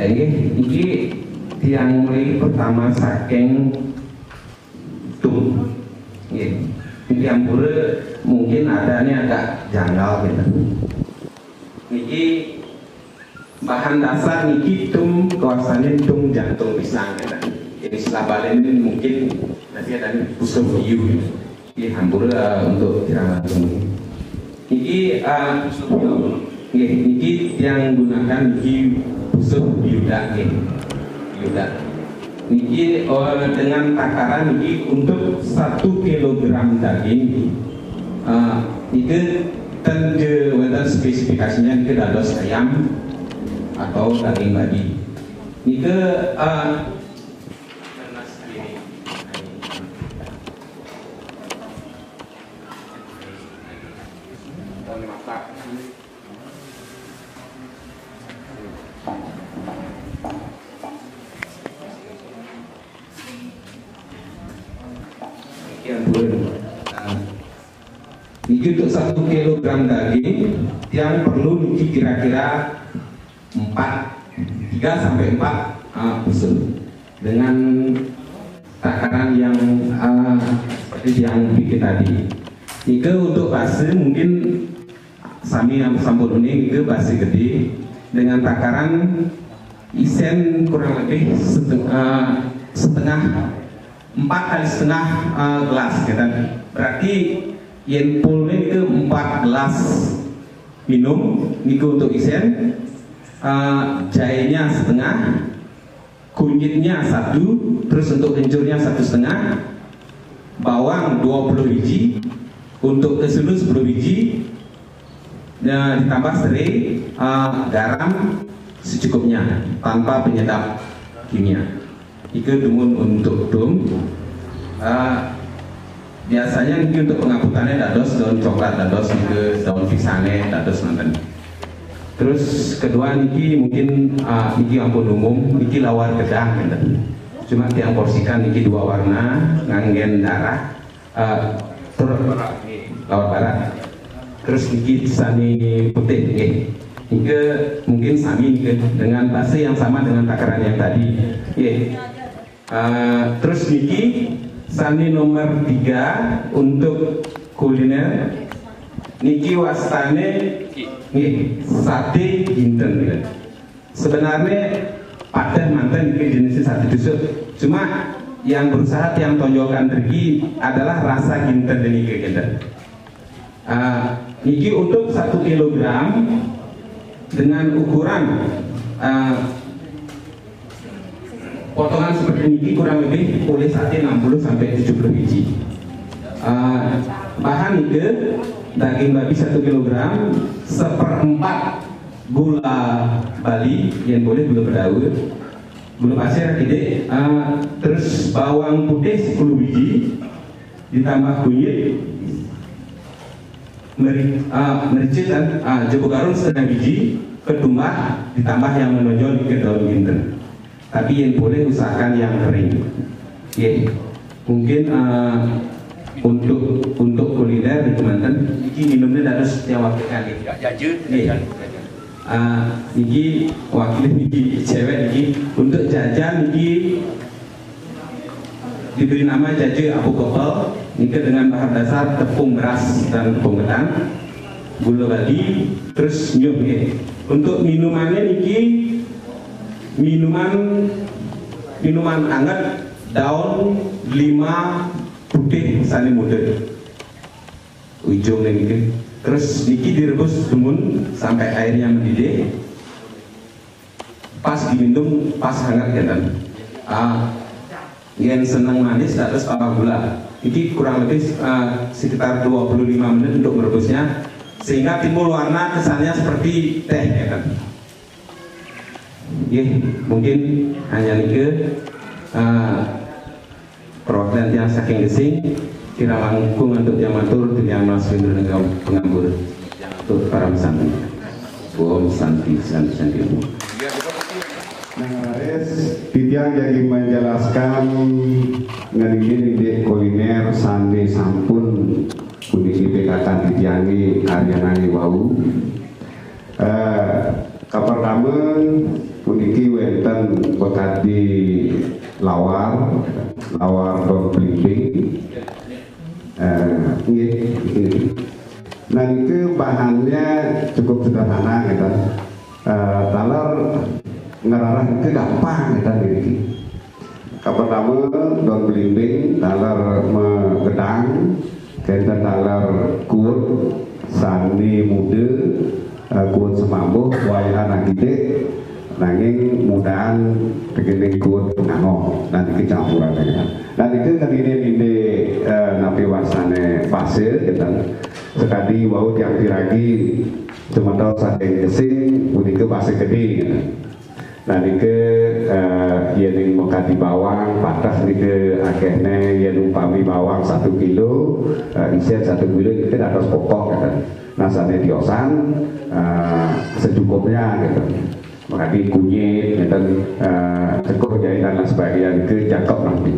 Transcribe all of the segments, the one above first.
Ini tiang mulai pertama saking tum, tiang pura mungkin adanya agak janggal gitu. Niki bahan dasar niki tum kawasannya tum jantung pisang gitu. Ini setelah balen ini mungkin nanti ada pusat biu gitu. Ini hampura untuk tiang jantung. Niki niki yang gunakan niki pusat biuda biuda. Niki dengan takaran niki untuk 1 kilogram daging. Itu tentu weda spesifikasinya niki dados ayam atau daging babi. Niki Niki untuk 1 kilogram daging yang perlu niki kira-kira 3 sampai 4 busuk dengan takaran yang seperti yang bikin tadi. Niki untuk basi mungkin sami yang sampul ini niki basi gede dengan takaran isen kurang lebih setengah 4 kali setengah gelas gitu. Berarti yen pulnya itu 4 gelas minum niku untuk isen, jahenya setengah, kunyitnya 1, terus untuk kencurnya 1,5, bawang 20 biji, untuk kesulut 10 biji, ditambah serai, garam secukupnya tanpa penyedap kimia. Itu dumun untuk dum. Biasanya ini untuk pengabutannya dados daun coklat, dados ke daun pisangnya, dados nanten. Terus kedua niki mungkin niki ampun umum, niki lawar gedang nanten. Cuma tiang porsikan niki 2 warna, nganggen darah, lawar barat. Terus niki sani putih, niki mungkin sami dengan base yang sama dengan takaran yang tadi. Terus niki sani nomor 3 untuk kuliner niki wastane sate ginten. Sebenarnya pada mantan niki jenisnya sate tusuk, cuma yang berusaha yang tonjolkan tergi adalah rasa ginten dan niki ginten. Niki untuk 1 kilogram dengan ukuran potongan seperti ini kurang lebih boleh sate 60 sampai 70 biji. Bahan itu daging babi 1 kg, 1/4 gula Bali yang boleh gula Bedaur, gula pasir gede, terus bawang putih 10 biji, ditambah kunyit, mericik dan jepuk garam setengah biji, ketumbar, ditambah yang menonjol ke daun ginten. Tapi yang boleh usahakan yang kering. Oke, mungkin untuk kuliner di Kemanten, ini minumnya dari setiap waktu kali. Ini wakil ini cewek ini untuk jajan ini diberi nama jaje Abu Kopel. Ini dengan bahan dasar tepung beras dan tepung ketan, gula Bali, terus nyup. Untuk minumannya ini minuman hangat daun 5 putih sani muda ujungnya gitu. Terus niki direbus demun sampai airnya mendidih, pas diminum pas hangat ya kan. Yang senang manis terus tambah gula. Ini kurang lebih sekitar 25 menit untuk merebusnya, sehingga timbul warna kesannya seperti teh ya kan. Mungkin hanya niki perwakilan yang saking gesing kira langkung untuk yang matur yang masuk dengan pengambur untuk para pesantin. Om Santi Santi. Nah, Titiang jadi menjelaskan ngeri di kuliner sandi sampun kunci bekatan Titiangi Aryanani wau. Pertama kuniki wenten bekat di lawar daun belimbing. Nah itu bahannya cukup sederhana gitu. Talar ngerarah itu gampang gitu ini. Pertama daun belimbing talar megedang, kita talar kuat sandi muda, kuat semambu, wayahan gede, nanging mudahan begini kuat pengango nanti kecampuran gitu. Dan itu ini nabi wasane pasir kita sekali wau tiang piragi cuma tahu saking gesing unik pasir gede gitu. Nah nike yang mengkati bawang patah nike akhirnya yang umpami bawang 1 kilo isian 1 kilo itu atas pokok gitu. Nah saatnya diosan secukupnya gitu. Mengkati kunyit gitu, cukup jahitan dan sebagian ke cakep nanti.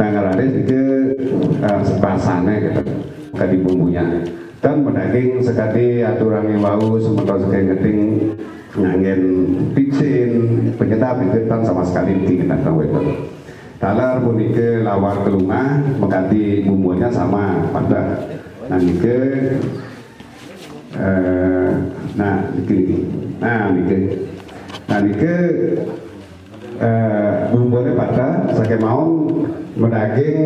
Nah ngalaris itu sebasannya gitu, kadi bumbunya. Dan mendaging sekali aturan yang bau sementara sekali ngeting ngangen picin penyedap itu kan sama sekali kita tahu itu. Talar bunike lawar keluma mengganti bumbunya sama pada nanti nike bumbunya pada saya mau mendaging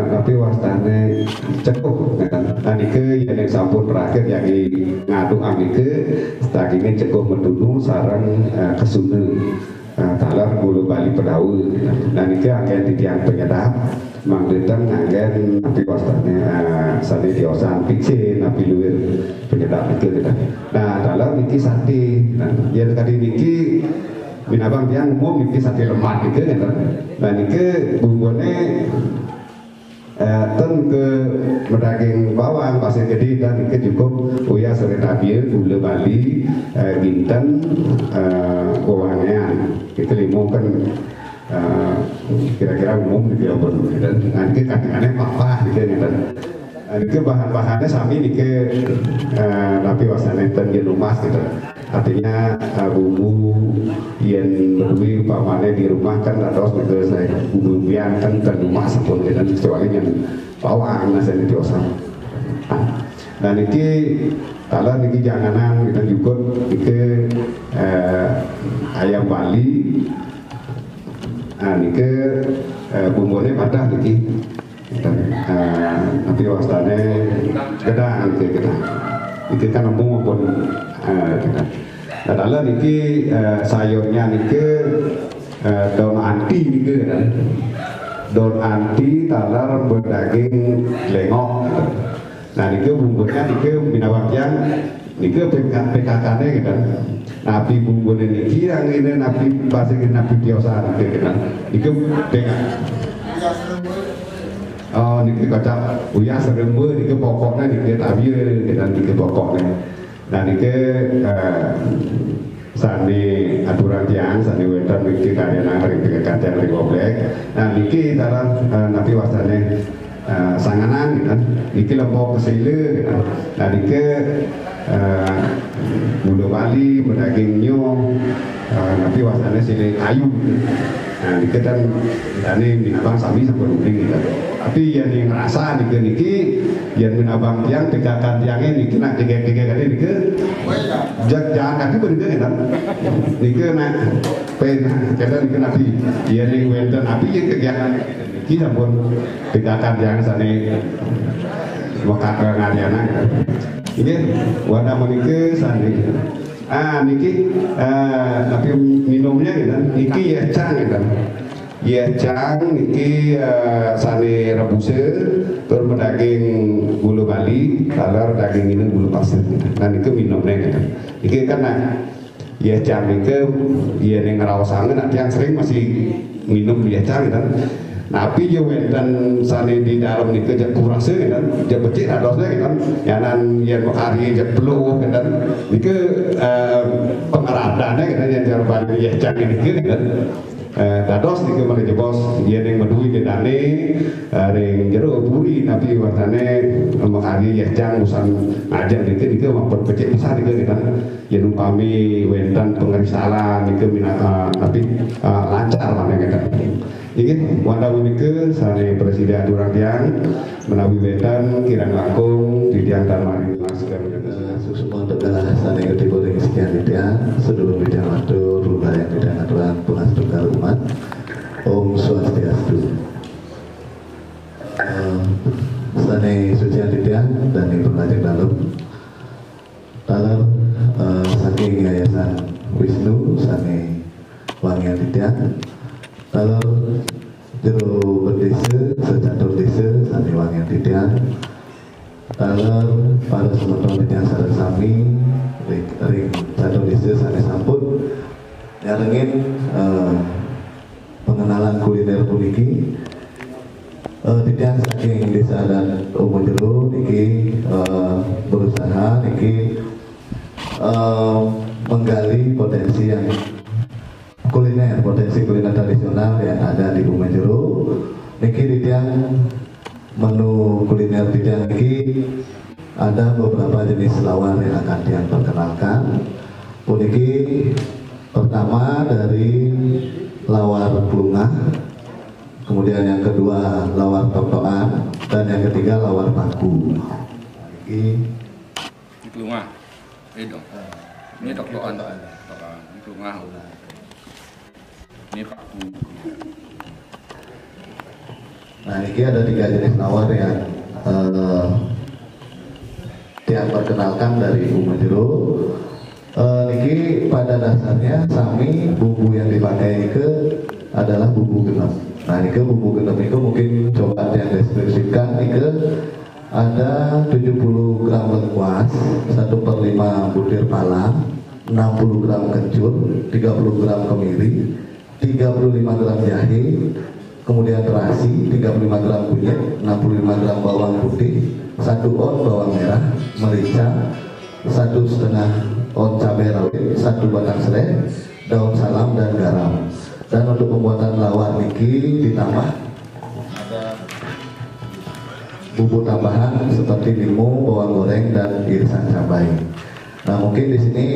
tapi wastane cukup nah nike yang sampun terakhir yang ngadu amike dagingnya cukup mendunu sarang kesunu talar bulu Bali Bedaur nah nike akan ditiang penyedap mangdetang akan tapi wastane sate diosan picin tapi luwir penyedap nike nah talar niki sate nah yang tadi niki binabang tiang umum niki sate lemak gitu kan. Nah niki bumbunya ten ke mendaging bawang pasir gede dan niki cukup uya sore tabir gula Bali ginten wewangian itu limo kan kira-kira umum gitu ya dan nanti kadang-kadang apa gitu kan. Niki bahan-bahannya sami niki tapi wasane ten di rumah gitu. Artinya bumbu yang berdui umpamanya di rumah kan atau sebagai saya bumbu biang kan di rumah sepuluh dan kecuali yang bawang nasi di osam. Dan ini kalau niki janganan kita juga niki ayam Bali, niki bumbunya padah niki. Nanti wasane gedang kita. Itu kan umum maupun kita. Dan dalam niki sayurnya niki daun anti niki kan. Daun anti talar berdaging lengok. Nah niki bumbunya niki binawakian niki PKK-ne kan. Nabi bumbune niki yang ini nabi bahasa nabi biasa niki kan. Niki PKK. Oh niki kocak uya serembe niki pokoknya niki tabieu dan niki pokoknya. Nah niki sani aturan tiang sani wetan niki karena hari PKK Republik. Nah niki dalam nabi wasane sanganan gitu. Niki lembok kesile gitu. Nah niki bulu bali berdaging nyong nabi wasane sile kayu gitu. Nah niki kan ini minabang sami sampai ruling gitu. Tapi yang ngerasa niki yang minabang tiang tegakan tiangnya niki nak tiga kali niki jangan kaki berdua gitu. Niki nak pen kita niki nabi yang wenten nabi yang kegiatan kita pun tegakan tiang sana wakak ngadiana ini wadah menike sana niki tapi minumnya gitu niki ya cang gitu ya cang niki sane rebuse terus daging bulu bali talar daging ini bulu pasir gitu. Nah niki minumnya gitu niki kan ya cang niki ya yang ngerawasangan nanti yang sering masih minum ya cang gitu. Nabi juga dan sane di dalam niki jak kurang sih kan jak becik adosnya kan yanan yang hari jak peluh kan niki pengeradannya kan yang jarban ya cang niki kan dados niki mari jebos yen ning medui gedane ring jero buri nabi wartane menghari ya cang usan ngajak niki mampun becik pisan niki kan yen umpami wentan pengerisalan niki minat nabi lancar maneh kan. Ingin wanda menika sane presiden durang tiang menawi wetan kirang langkung di tiang dalmari masker susuma tegala sane gede boleh sekian tiang sedulur bidang atur rumah yang bidang aturan pengatur umat Om Swastiastu. Sane sucian tiang dan yang berlajak dalam talar saking yayasan Wisnu sane wangian tiang kalau jero berdesa secatur desa sani wangian tidian kalau para sementara tidian sareng sami ring catur desa sani sampun nyarengin pengenalan kuliner puniki tidian saking desa dan Umujero niki berusaha niki menggali potensi yang potensi kuliner tradisional yang ada di Umujero niki di tiang menu kuliner di tiang niki ada beberapa jenis lawar yang akan tiang perkenalkan. Puniki pertama dari lawar plungah, kemudian yang kedua lawar tok-tokan, dan yang ketiga lawar paku. Niki plungah, ini tok-tokan, ini plungah. Ini paku. Nah, ini ada 3 jenis lawar yang perkenalkan dari Umujero. Niki pada dasarnya sami bumbu yang dipakai ke adalah bumbu genep. Nah, niki bumbu genep itu mungkin coba yang deskripsikan niki ada 70 gram lengkuas, 1/5 butir pala, 60 gram kencur, 30 gram kemiri, 35 gram jahe, kemudian terasi, 35 gram kunyit, 65 gram bawang putih, 1 on bawang merah, merica, 1,5 on cabai rawit, 1 batang serai, daun salam dan garam. Dan untuk pembuatan lawar niki ditambah ada bumbu tambahan seperti limu, bawang goreng dan irisan cabai. Nah mungkin di sini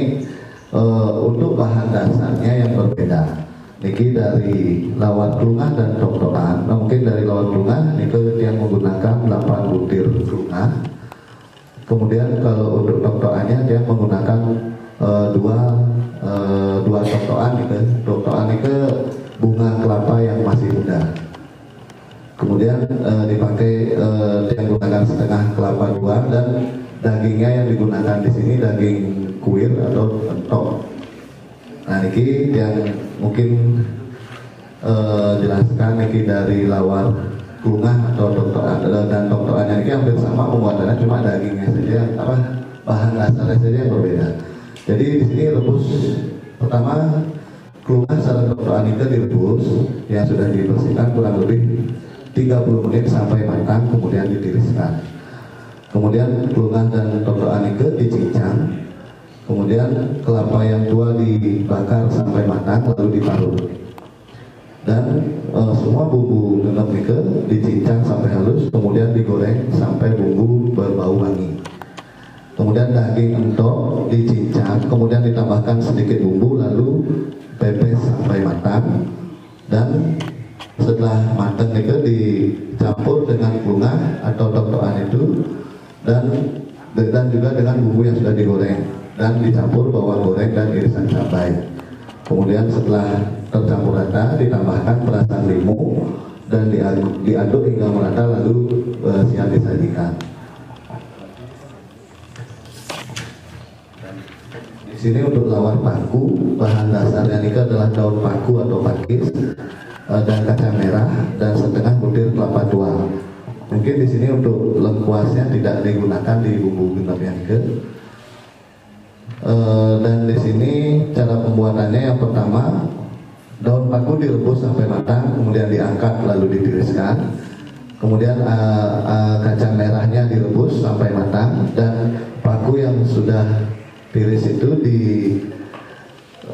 untuk bahan dasarnya yang berbeda. Niki dari lawar plungah dan tok-tokan. Nah mungkin dari lawar plungah niki yang menggunakan 8 butir plungah. Kemudian kalau untuk tok-tokannya dia menggunakan dua tok-tokan gitu. Tok-tokan itu bunga kelapa yang masih muda. Kemudian dipakai dia menggunakan setengah kelapa dua dan dagingnya yang digunakan di sini daging kuir atau entok. Nah niki yang mungkin jelaskan niki dari lawar plungah atau tok-tokan dan tok-tokannya niki hampir sama pembuatannya, cuma dagingnya saja bahan dasarnya saja yang berbeda. Jadi di sini rebus pertama kelungah secara kedokteran itu direbus yang sudah dibersihkan kurang lebih 30 menit sampai matang, kemudian ditiriskan. Kemudian kelungah dan kedokteran itu dicincang, kemudian kelapa yang tua dibakar sampai matang lalu diparut. Dan semua bumbu genep itu dicincang sampai halus, kemudian digoreng sampai bumbu berbau wangi. Kemudian daging entok dicincang, kemudian ditambahkan sedikit bumbu, lalu pepes sampai matang. Dan setelah matang itu dicampur dengan kelungah atau tok-tokan itu dan juga dengan bumbu yang sudah digoreng dan dicampur bawang goreng dan irisan cabai. Kemudian setelah tercampur rata ditambahkan perasan limu dan diaduk hingga merata lalu siap disajikan. Di sini untuk lawar paku, bahan dasarnya ini adalah daun paku atau pakis dan kacang merah dan setengah butir kelapa tua. Mungkin di sini untuk lengkuasnya tidak digunakan di bumbu genep yang ke. Dan di sini cara pembuatannya yang pertama, daun paku direbus sampai matang, kemudian diangkat lalu ditiriskan. Kemudian kacang merahnya direbus sampai matang dan paku yang sudah tiris itu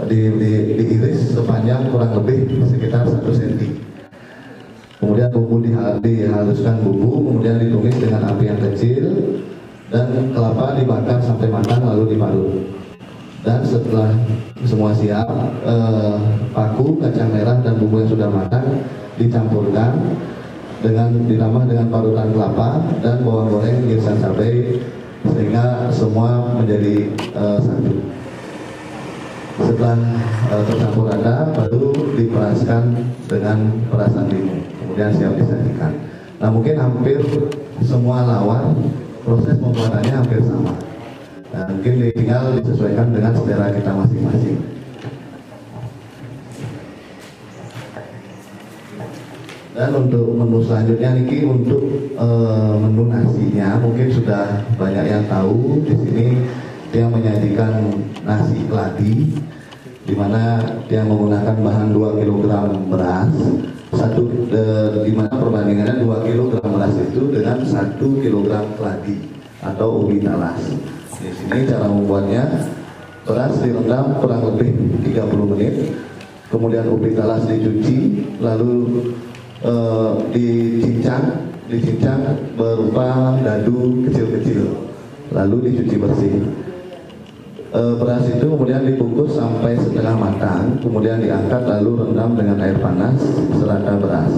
diiris sepanjang kurang lebih sekitar 1 cm. Kemudian bumbu dihaluskan bumbu, kemudian ditumis dengan api yang kecil dan kelapa dibakar sampai matang lalu diparut. Dan setelah semua siap, paku, kacang merah dan bumbu yang sudah matang dicampurkan ditambah dengan parutan kelapa dan bawang goreng irisan cabai sehingga semua menjadi satu. Setelah tercampur rata, baru diperaskan dengan perasan limu, kemudian siap disajikan. Nah, mungkin hampir semua lawar proses pembuatannya hampir sama. Nah, mungkin tinggal disesuaikan dengan selera kita masing-masing. Dan untuk menu selanjutnya niki untuk menu nasinya mungkin sudah banyak yang tahu. Di sini dia menyajikan nasi keladi, di mana dia menggunakan bahan 2 kg beras, di mana perbandingannya 2 kg beras itu dengan 1 kg keladi atau ubi talas. Di sini cara membuatnya, beras direndam kurang lebih 30 menit, kemudian ubi talas dicuci, lalu dicincang berupa dadu kecil-kecil, lalu dicuci bersih. Beras itu kemudian dibungkus sampai setengah matang, kemudian diangkat lalu rendam dengan air panas serata beras.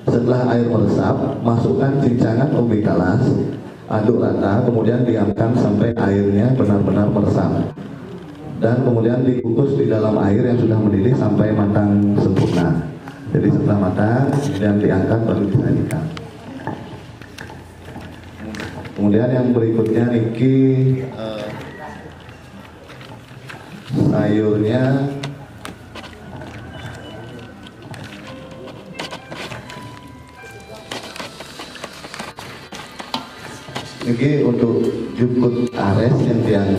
Setelah air meresap, masukkan cincangan ubi talas, aduk rata, kemudian diamkan sampai airnya benar-benar meresap. Dan kemudian dikukus di dalam air yang sudah mendidih sampai matang sempurna. Jadi setelah matang, kemudian diangkat baru disajikan. Kemudian yang berikutnya niki sayurnya niki untuk jukut ares yang ingin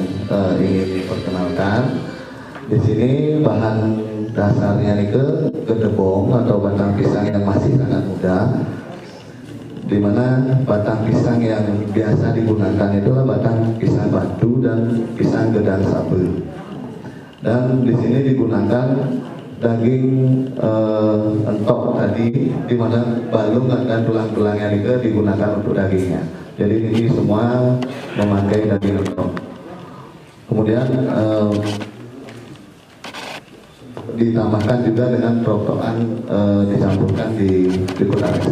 diperkenalkan. Di sini bahan dasarnya nih gedebong atau batang pisang yang masih sangat muda, di mana batang pisang yang biasa digunakan itulah batang pisang batu dan pisang gedang sabe. Dan di sini digunakan daging entok tadi, di mana balung dan tulang-tulangnya itu digunakan untuk dagingnya. Jadi ini semua memakai daging entok. Kemudian ditambahkan juga dengan protokan dicampurkan di kutaris.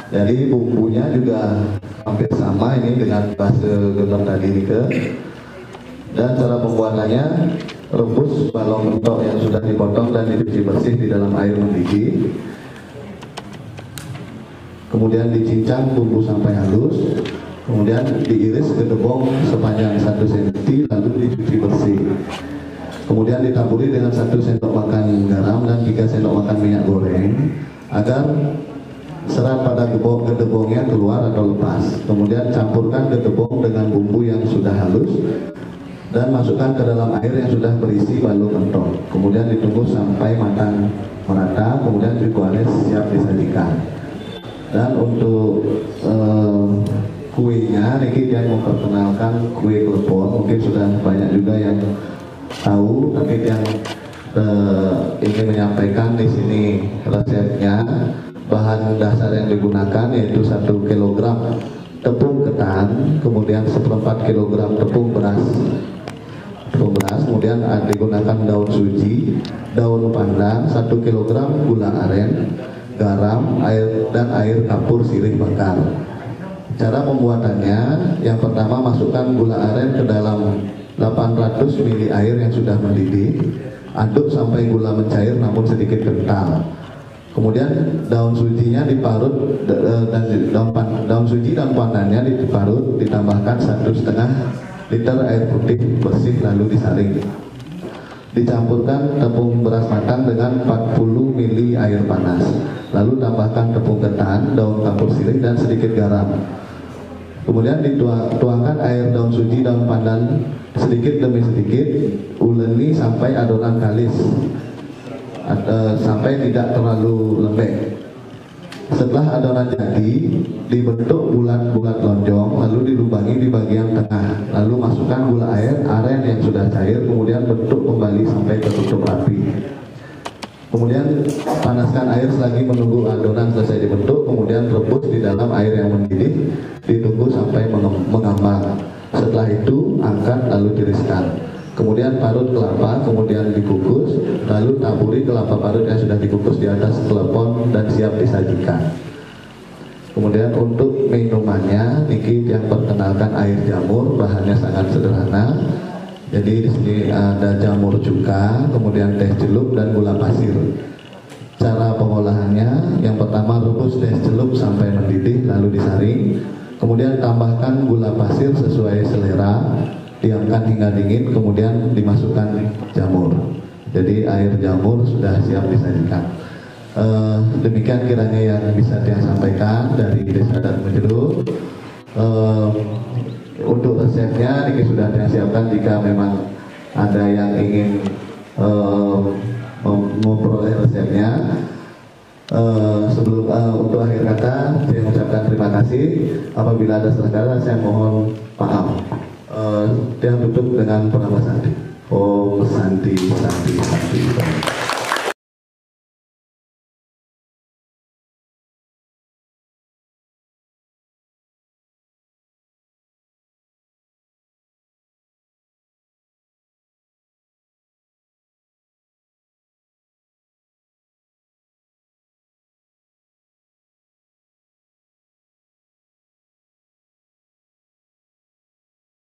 Jadi bumbunya juga hampir sama ini dengan base genep tadi nih. Dan cara pembuatannya, rebus balong entok yang sudah dipotong dan dicuci bersih di dalam air mendidih. Kemudian dicincang bumbu sampai halus. Kemudian diiris gedebong sepanjang 1 cm lalu dicuci bersih. Kemudian ditaburi dengan 1 sendok makan garam dan 3 sendok makan minyak goreng agar serat pada gedebongnya keluar atau lepas. Kemudian campurkan gedebong dengan bumbu yang sudah halus dan masukkan ke dalam air yang sudah berisi balung mentol. Kemudian ditunggu sampai matang merata, kemudian dikuali siap disajikan. Dan untuk kuenya, Niki dia memperkenalkan kue klepon. Mungkin sudah banyak juga yang tahu, tapi yang ingin menyampaikan di sini resepnya. Bahan dasar yang digunakan yaitu 1 kg tepung ketan, kemudian 1/4 kg tepung beras, kemudian digunakan daun suji, daun pandan, 1 kg gula aren, garam, air dan air kapur sirih bakar. Cara pembuatannya, yang pertama masukkan gula aren ke dalam 800 ml air yang sudah mendidih, aduk sampai gula mencair namun sedikit kental. Kemudian daun sujinya diparut dan daun suji dan pandannya diparut, ditambahkan 1,5 liter air putih bersih lalu disaring. Dicampurkan tepung beras matang dengan 40 ml air panas. Lalu tambahkan tepung ketan, daun kapur sirih dan sedikit garam. Kemudian dituangkan air daun suji, daun pandan sedikit demi sedikit, uleni sampai adonan kalis. Sampai tidak terlalu lembek. Setelah adonan jadi, dibentuk bulat-bulat lonjong, lalu dilubangi di bagian tengah, lalu masukkan gula aren yang sudah cair, kemudian bentuk kembali sampai tertutup rapi. Kemudian panaskan air selagi menunggu adonan selesai dibentuk, kemudian rebus di dalam air yang mendidih, ditunggu sampai mengambang. Setelah itu angkat lalu tiriskan. Kemudian parut kelapa, kemudian dikukus, lalu taburi kelapa parut yang sudah dikukus di atas klepon dan siap disajikan. Kemudian untuk minumannya, Niki yang perkenalkan air jamur, bahannya sangat sederhana. Jadi di sini ada jamur cuka, kemudian teh celup dan gula pasir. Cara pengolahannya, yang pertama rebus teh celup sampai mendidih, lalu disaring. Kemudian tambahkan gula pasir sesuai selera. Diamkan hingga dingin, kemudian dimasukkan jamur. Jadi air jamur sudah siap disajikan. Demikian kiranya yang bisa saya sampaikan dari Desa Darmojero. Untuk resepnya Niki sudah saya siapkan jika memang ada yang ingin memperoleh resepnya. Sebelum untuk akhir kata saya mengucapkan terima kasih. Apabila ada salah kata saya mohon maaf. Dia tutup dengan pranama Santi. Om Santi Santi Santi.